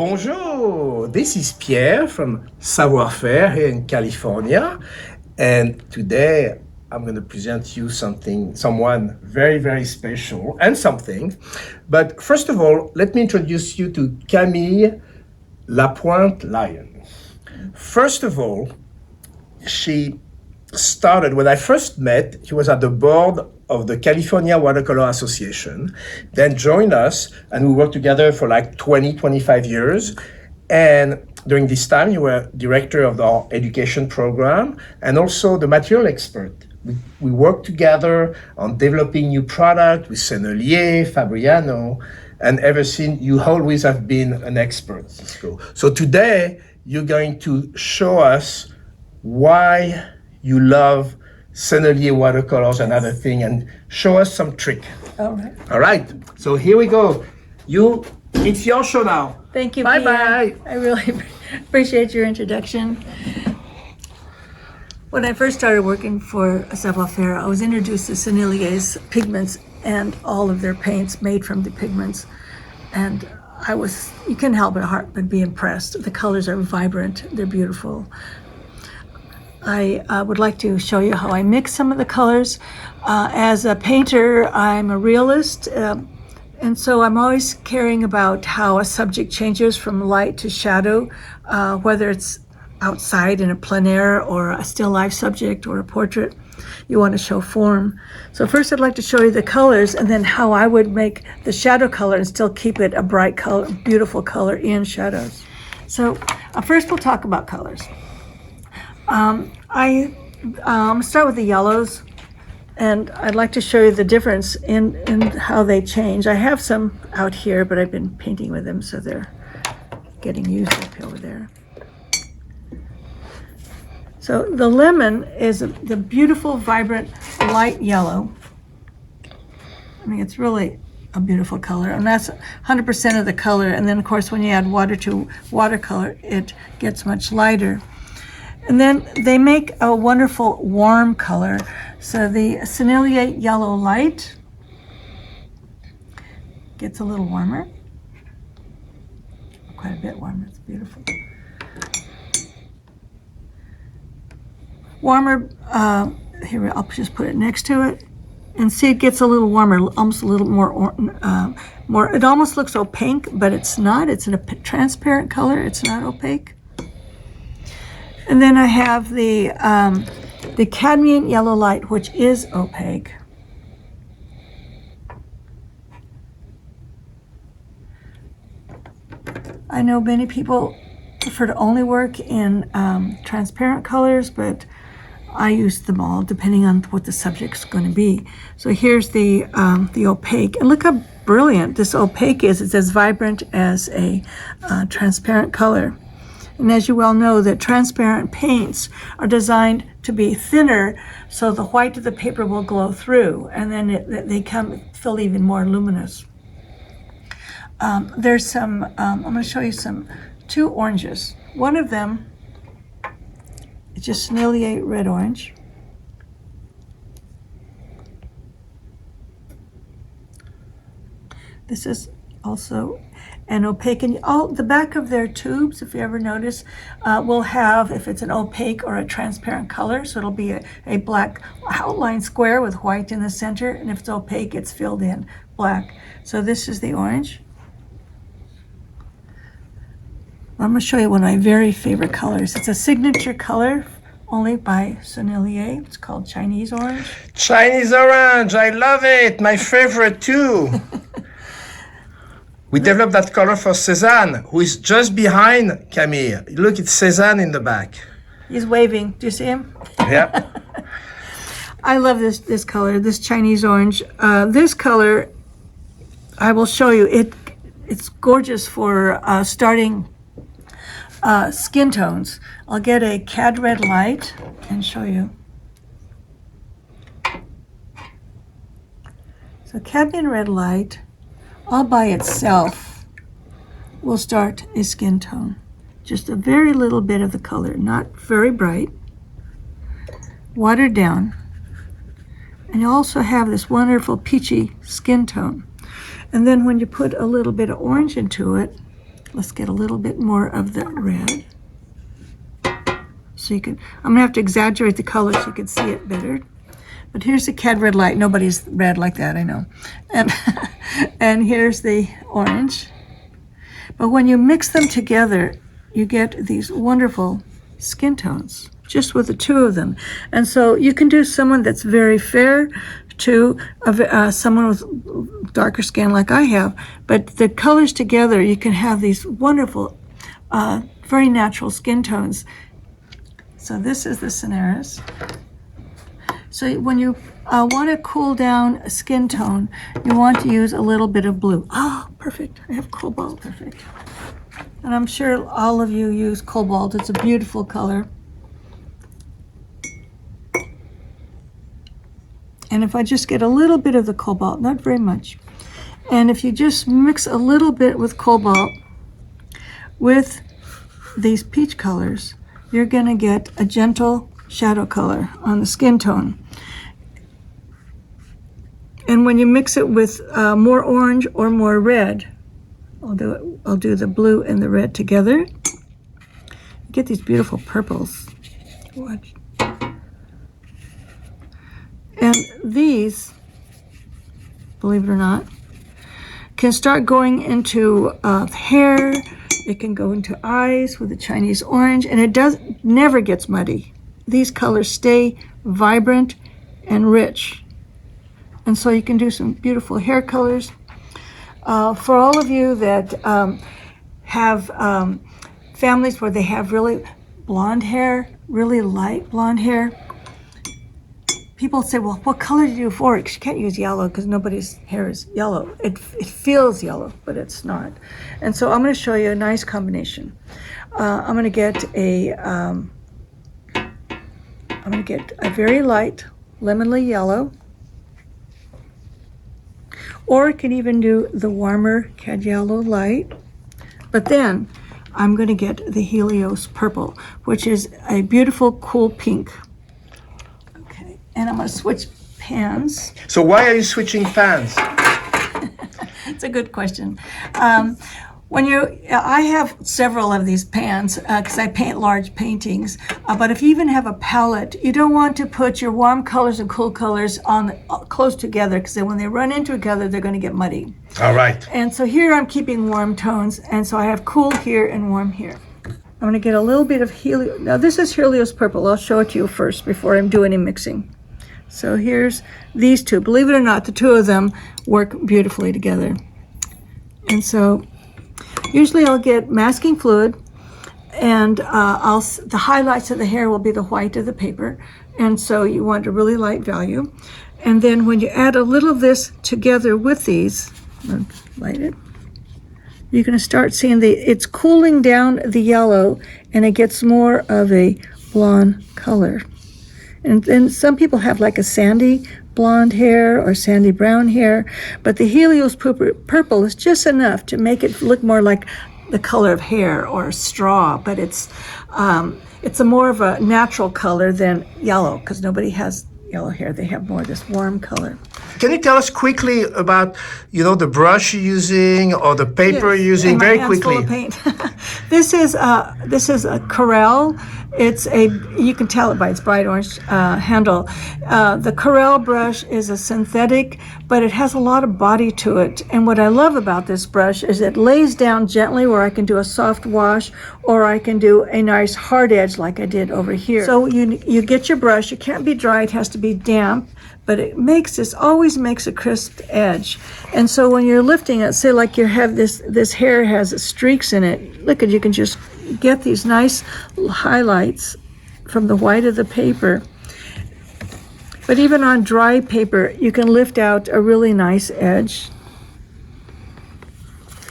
Bonjour, this is Pierre from Savoir, Faire here in California, and today I'm going to present you someone very, very special and something. But first of all, let me introduce you to Camille, LaPointe, Lyons. First of all, she started, when I first met, she was at the board of the California Watercolor Association, then joined us, and we worked together for like 25 years. And during this time, you were director of our education program and also the material expert. We worked together on developing new product with Sennelier, Fabriano, and ever since, you always have been an expert. So today, you're going to show us why you love Sennelier watercolors and other thing, and show us some trick. All right. All right. So here we go. It's your show now. Thank you, Bye Pierre. bye. I really appreciate your introduction. When I first started working for Savoir, Faire, I was introduced to Sennelier's pigments and all of their paints made from the pigments. And you can't help but be impressed. The colors are vibrant, they're beautiful. I would like to show you how I mix some of the colors. As a painter, I'm a realist, and so I'm always caring about how a subject changes from light to shadow, whether it's outside in a plein air or a still life subject or a portrait. You want to show form. So first I'd like to show you the colors and then how I would make the shadow color and still keep it a bright color, beautiful color in shadows. So first we'll talk about colors. I start with the yellows, and I'd like to show you the difference in how they change. I have some out here, but I've been painting with them, so they're getting used up over there. So the lemon is the beautiful, vibrant, light yellow. I mean, it's really a beautiful color, and that's 100% of the color. And then, of course, when you add water to watercolor, it gets much lighter. And then they make a wonderful warm color. So the Sennelier yellow light gets a little warmer, quite a bit warmer. It's beautiful. Warmer, here I'll just put it next to it, and see it gets a little warmer, almost a little more. It almost looks opaque, but it's not. It's a transparent color. It's not opaque. And then I have the cadmium yellow light, which is opaque. I know many people prefer to only work in transparent colors, but I use them all depending on what the subject's going to be. So here's the opaque, and look how brilliant this opaque is. It's as vibrant as a transparent color. And as you well know, that transparent paints are designed to be thinner so the white of the paper will glow through, and then they feel even more luminous. There's some, I'm going to show you two oranges. One of them is just Sennelier red orange. This is also an opaque, and the back of their tubes, if you ever notice, will have, if it's an opaque or a transparent color, so it'll be a black outline square with white in the center, and if it's opaque, it's filled in black. So this is the orange. I'm going to show you one of my very favorite colors. It's a signature color only by Sennelier. It's called Chinese orange. Chinese orange, I love it. My favorite too. We developed that color for Cézanne, who is just behind Camille. Look, it's Cézanne in the back. He's waving. Do you see him? Yeah. I love this color, this Chinese orange. This color, I will show you. It's gorgeous for starting skin tones. I'll get a cad red light and show you. So cadmium red light, all by itself, will start a skin tone. Just a very little bit of the color, not very bright, watered down. And you also have this wonderful peachy skin tone. And then when you put a little bit of orange into it, Let's get a little bit more of the red. So you can, I'm gonna have to exaggerate the color so you can see it better. But here's the cad red light. Nobody's red like that, I know. And, and here's the orange. But when you mix them together, you get these wonderful skin tones, just with the two of them. And so you can do someone that's very fair to someone with darker skin like I have. But the colors together, you can have these wonderful, very natural skin tones. So this is the Sennelier. So when you want to cool down a skin tone, you want to use a little bit of blue. Oh, perfect. I have cobalt. Perfect. And I'm sure all of you use cobalt. It's a beautiful color. And if I just get a little bit of the cobalt, not very much, and if you just mix a little bit with cobalt with these peach colors, you're going to get a gentle shadow color on the skin tone. And when you mix it with more orange or more red, I'll do the blue and the red together. You get these beautiful purples. Watch. And these, believe it or not, can start going into hair. It can go into eyes with the Chinese orange, and it never gets muddy. These colors stay vibrant and rich. And so you can do some beautiful hair colors. For all of you that have families where they have really blonde hair, really light blonde hair, people say, well, what color do you do for it? 'Cause you can't use yellow because nobody's hair is yellow. It feels yellow, but it's not. And so I'm going to show you a nice combination. I'm going to get a very light lemon yellow, or I can even do the warmer cad yellow light. But then I'm going to get the Helios purple, which is a beautiful, cool pink. And I'm going to switch pans. So why are you switching pans? It's a good question. I have several of these pans because I paint large paintings. But if you even have a palette, you don't want to put your warm colors and cool colors on close together, because then when they run into each other, they're going to get muddy. All right. And so here I'm keeping warm tones, and so I have cool here and warm here. I'm going to get a little bit of Helios. Now this is Helios purple. I'll show it to you first before I do any mixing. So here's these two. Believe it or not, the two of them work beautifully together. And so usually I'll get masking fluid, and the highlights of the hair will be the white of the paper. And so you want a really light value. And then when you add a little of this together with these, light it, you're going to start seeing it's cooling down the yellow, and it gets more of a blonde color. And then some people have like a sandy blonde hair or sandy brown hair, but the Helios purple is just enough to make it look more like the color of hair or straw, but it's a more of a natural color than yellow, because nobody has yellow hair. They have more of this warm color. Can you tell us quickly about, the brush you're using or the paper you're using? And my Very hand's quickly. full of paint. This is a Corel. You can tell it by its bright orange handle. The Corel brush is a synthetic, but it has a lot of body to it. And what I love about this brush is it lays down gently, where I can do a soft wash, or I can do a nice hard edge like I did over here. So you get your brush. It can't be dry. It has to be damp. But it always makes a crisp edge. And so when you're lifting it, say like you have this hair has streaks in it, look, you can just get these nice highlights from the white of the paper. But even on dry paper, you can lift out a really nice edge.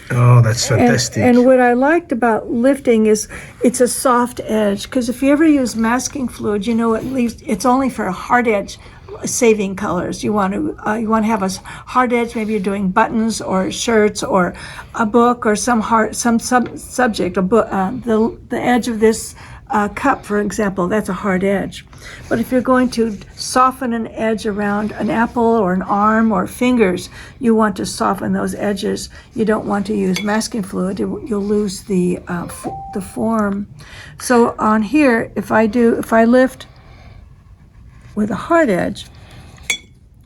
Oh, that's fantastic. And what I liked about lifting is it's a soft edge, because if you ever use masking fluid, at least it's only for a hard edge saving colors. You want to have a hard edge. Maybe you're doing buttons or shirts or a book or some subject. A book. The edge of this cup, for example, that's a hard edge. But if you're going to soften an edge around an apple or an arm or fingers, you want to soften those edges. You don't want to use masking fluid. You'll lose the form. So on here, if I lift with a hard edge,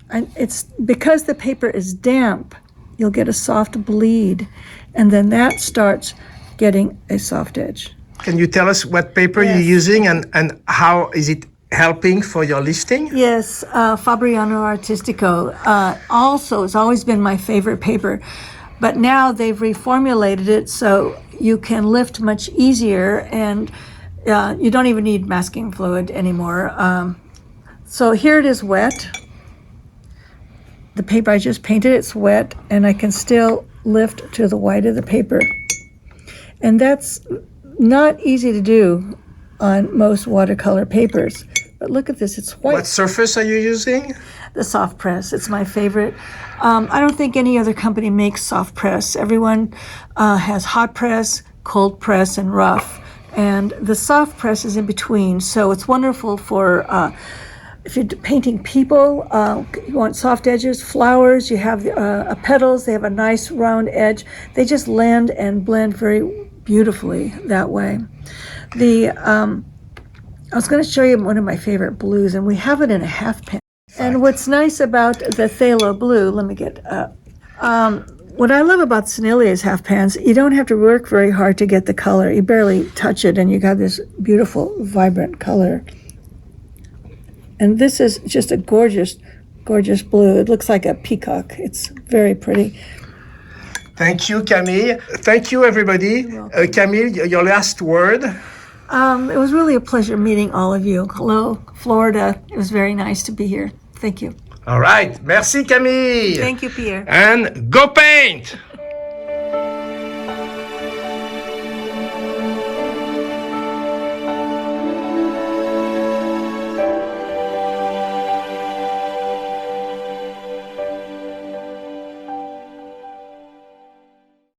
and it's because the paper is damp, you'll get a soft bleed, and then that starts getting a soft edge. Can you tell us what paper you're using and how is it helping for your lifting? Yes, Fabriano Artistico. Also, it's always been my favorite paper, but now they've reformulated it so you can lift much easier, and you don't even need masking fluid anymore. So here it is wet. The paper I just painted, it's wet, and I can still lift to the white of the paper. And that's not easy to do on most watercolor papers. But look at this, it's white. What surface are you using? The soft press, it's my favorite. I don't think any other company makes soft press. Everyone has hot press, cold press, and rough. And the soft press is in between, so it's wonderful for if you're painting people, you want soft edges. Flowers, you have petals, they have a nice round edge. They just land and blend very beautifully that way. I was going to show you one of my favorite blues, and we have it in a half pan. And what's nice about the phthalo blue, let me get what I love about Sennelier's half pans, you don't have to work very hard to get the color. You barely touch it, and you got this beautiful, vibrant color. And this is just a gorgeous, gorgeous blue. It looks like a peacock. It's very pretty. Thank you, Camille. Thank you, everybody. Camille, your last word. It was really a pleasure meeting all of you. Hello, Florida. It was very nice to be here. Thank you. All right. Merci, Camille. Thank you, Pierre. And go paint!